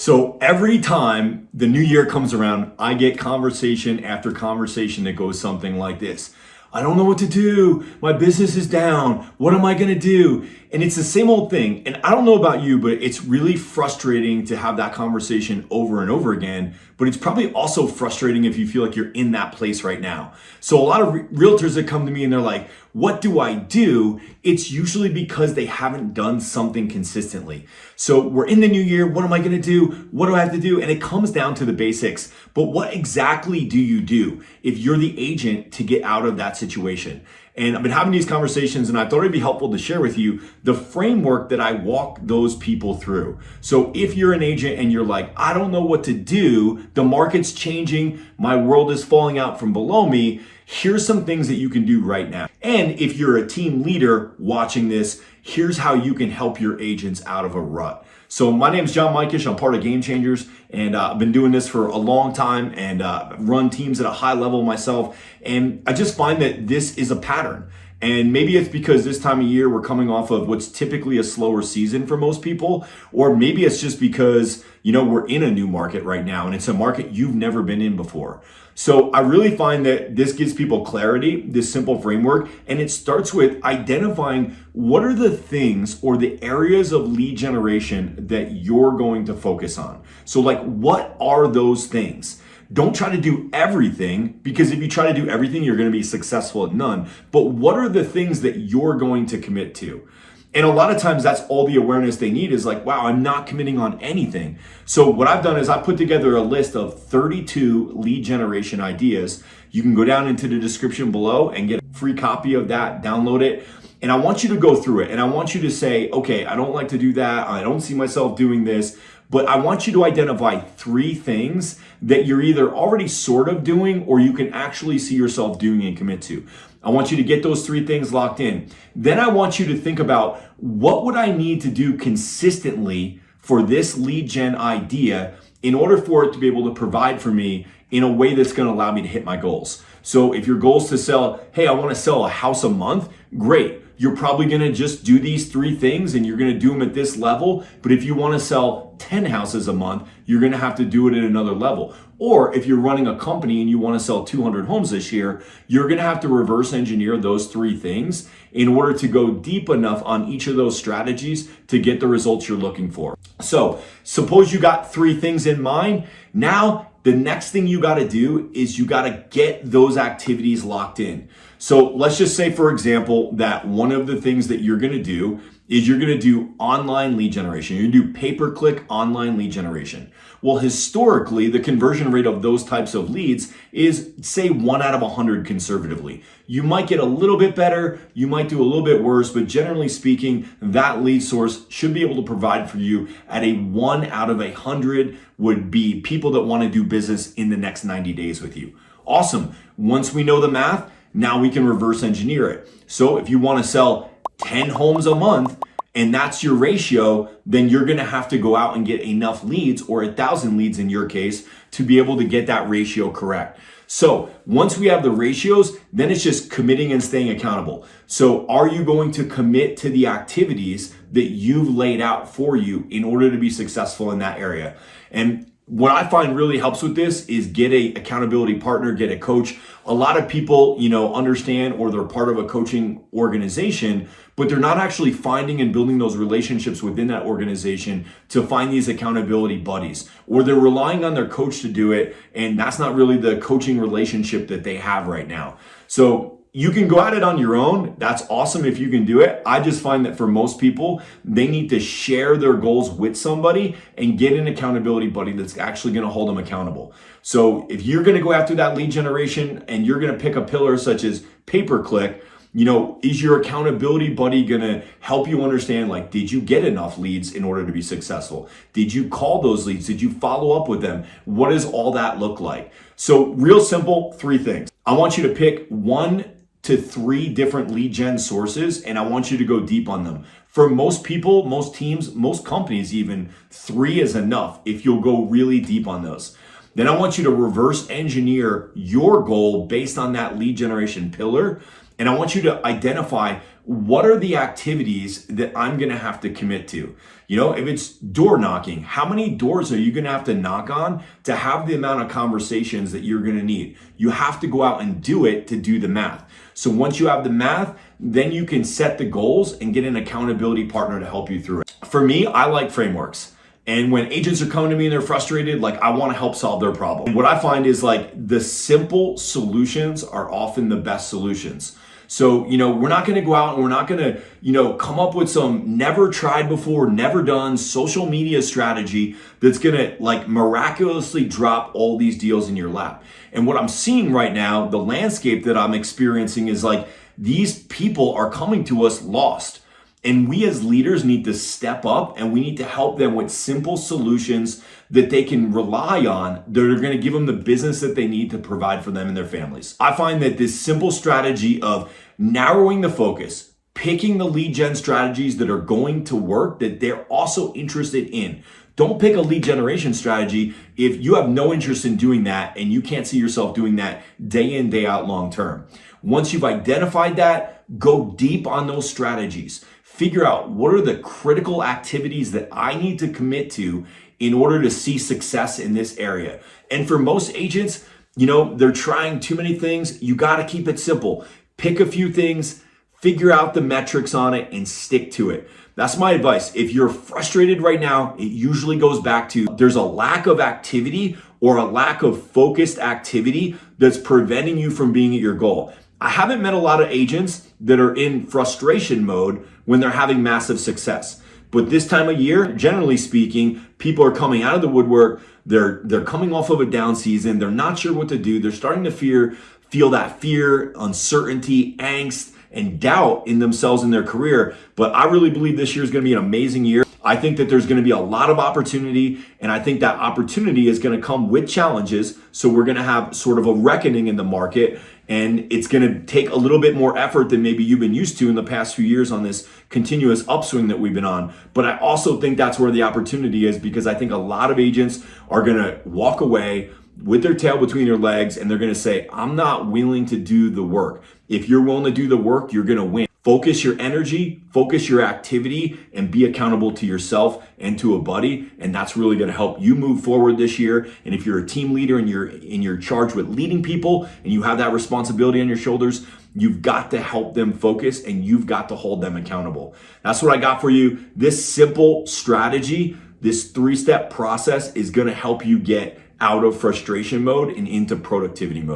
So every time the new year comes around, I get conversation after conversation that goes something like this. I don't know what to do. My business is down. What am I going to do? And it's the same old thing. And I don't know about you, but it's really frustrating to have that conversation over and over again. But it's probably also frustrating if you feel like you're in that place right now. So a lot of realtors that come to me and they're like, what do I do? It's usually because they haven't done something consistently. So we're in the new year. What am I going to do? What do I have to do? And it comes down to the basics. But what exactly do you do if you're the agent to get out of that situation? And I've been having these conversations and I thought it'd be helpful to share with you the framework that I walk those people through. So if you're an agent and you're like, I don't know what to do, the market's changing, my world is falling out from below me, here's some things that you can do right now. And if you're a team leader watching this, here's how you can help your agents out of a rut. So my name is Mikesh. I'm part of Game Changers, and I've been doing this for a long time and run teams at a high level myself. And I just find that this is a pattern. And maybe it's because this time of year we're coming off of what's typically a slower season for most people, or maybe it's just because, we're in a new market right now and it's a market you've never been in before. So I really find that this gives people clarity, this simple framework, and it starts with identifying what are the things or the areas of lead generation that you're going to focus on. So what are those things? Don't try to do everything, because if you try to do everything, you're going to be successful at none. But what are the things that you're going to commit to? And a lot of times that's all the awareness they need is like, wow, I'm not committing on anything. So what I've done is I put together a list of 32 lead generation ideas. You can go down into the description below and get a free copy of that, download it. And I want you to go through it. And I want you to say, okay, I don't like to do that. I don't see myself doing this. But I want you to identify 3 things that you're either already sort of doing or you can actually see yourself doing and commit to. I want you to get those 3 things locked in. Then I want you to think about, what would I need to do consistently for this lead gen idea in order for it to be able to provide for me in a way that's going to allow me to hit my goals. So if your goal is to sell, hey, I want to sell a house a month, great. You're probably going to just do these 3 things and you're going to do them at this level. But if you want to sell 10 houses a month, you're going to have to do it at another level. Or if you're running a company and you want to sell 200 homes this year, you're going to have to reverse engineer those 3 things in order to go deep enough on each of those strategies to get the results you're looking for. So suppose you got 3 things in mind. Now, the next thing you got to do is you got to get those activities locked in. So let's just say, for example, that one of the things that you're going to do is you're going to do online lead generation. You're going to do pay-per-click online lead generation. Well, historically, the conversion rate of those types of leads is, say, 1 out of 100 conservatively. You might get a little bit better, you might do a little bit worse, but generally speaking, that lead source should be able to provide for you at a 1 out of 100 would be people that want to do business in the next 90 days with you. Awesome. Once we know the math, now we can reverse engineer it. So if you want to sell 10 homes a month and that's your ratio, then you're going to have to go out and get enough leads, or 1,000 leads in your case, to be able to get that ratio correct. So once we have the ratios, then it's just committing and staying accountable. So are you going to commit to the activities that you've laid out for you in order to be successful in that area? And what I find really helps with this is get a accountability partner, get a coach. A lot of people, understand, or they're part of a coaching organization, but they're not actually finding and building those relationships within that organization to find these accountability buddies, or they're relying on their coach to do it. And that's not really the coaching relationship that they have right now. So you can go at it on your own. That's awesome if you can do it. I just find that for most people, they need to share their goals with somebody and get an accountability buddy that's actually going to hold them accountable. So if you're going to go after that lead generation and you're going to pick a pillar such as pay-per-click, is your accountability buddy going to help you understand, did you get enough leads in order to be successful? Did you call those leads? Did you follow up with them? What does all that look like? So real simple, 3 things. I want you to pick 1 to 3 different lead gen sources, and I want you to go deep on them. For most people, most teams, most companies even, 3 is enough if you'll go really deep on those. Then I want you to reverse engineer your goal based on that lead generation pillar. And I want you to identify what are the activities that I'm going to have to commit to. If it's door knocking, how many doors are you going to have to knock on to have the amount of conversations that you're going to need? You have to go out and do it to do the math. So once you have the math, then you can set the goals and get an accountability partner to help you through it. For me, I like frameworks. And when agents are coming to me and they're frustrated, I want to help solve their problem. And what I find is the simple solutions are often the best solutions. So, we're not going to go out and we're not going to, come up with some never tried before, never done social media strategy that's going to miraculously drop all these deals in your lap. And what I'm seeing right now, the landscape that I'm experiencing is these people are coming to us lost. And we as leaders need to step up and we need to help them with simple solutions that they can rely on that are going to give them the business that they need to provide for them and their families. I find that this simple strategy of narrowing the focus, picking the lead gen strategies that are going to work, that they're also interested in. Don't pick a lead generation strategy if you have no interest in doing that and you can't see yourself doing that day in, day out long term. Once you've identified that, go deep on those strategies. Figure out what are the critical activities that I need to commit to in order to see success in this area. And for most agents, they're trying too many things. You got to keep it simple. Pick a few things, figure out the metrics on it, and stick to it. That's my advice. If you're frustrated right now, it usually goes back to there's a lack of activity or a lack of focused activity that's preventing you from being at your goal. I haven't met a lot of agents that are in frustration mode when they're having massive success. But this time of year, generally speaking, people are coming out of the woodwork. They're coming off of a down season. They're not sure what to do. They're starting to feel that fear, uncertainty, angst, and doubt in themselves and their career. But I really believe this year is going to be an amazing year. I think that there's going to be a lot of opportunity, and I think that opportunity is going to come with challenges. So we're going to have sort of a reckoning in the market, and it's going to take a little bit more effort than maybe you've been used to in the past few years on this continuous upswing that we've been on. But I also think that's where the opportunity is, because I think a lot of agents are going to walk away with their tail between their legs, and they're going to say, I'm not willing to do the work. If you're willing to do the work, you're going to win. Focus your energy, focus your activity, and be accountable to yourself and to a buddy. And that's really going to help you move forward this year. And if you're a team leader and you're charged with leading people and you have that responsibility on your shoulders, you've got to help them focus and you've got to hold them accountable. That's what I got for you. This simple strategy, this 3-step process is going to help you get out of frustration mode and into productivity mode.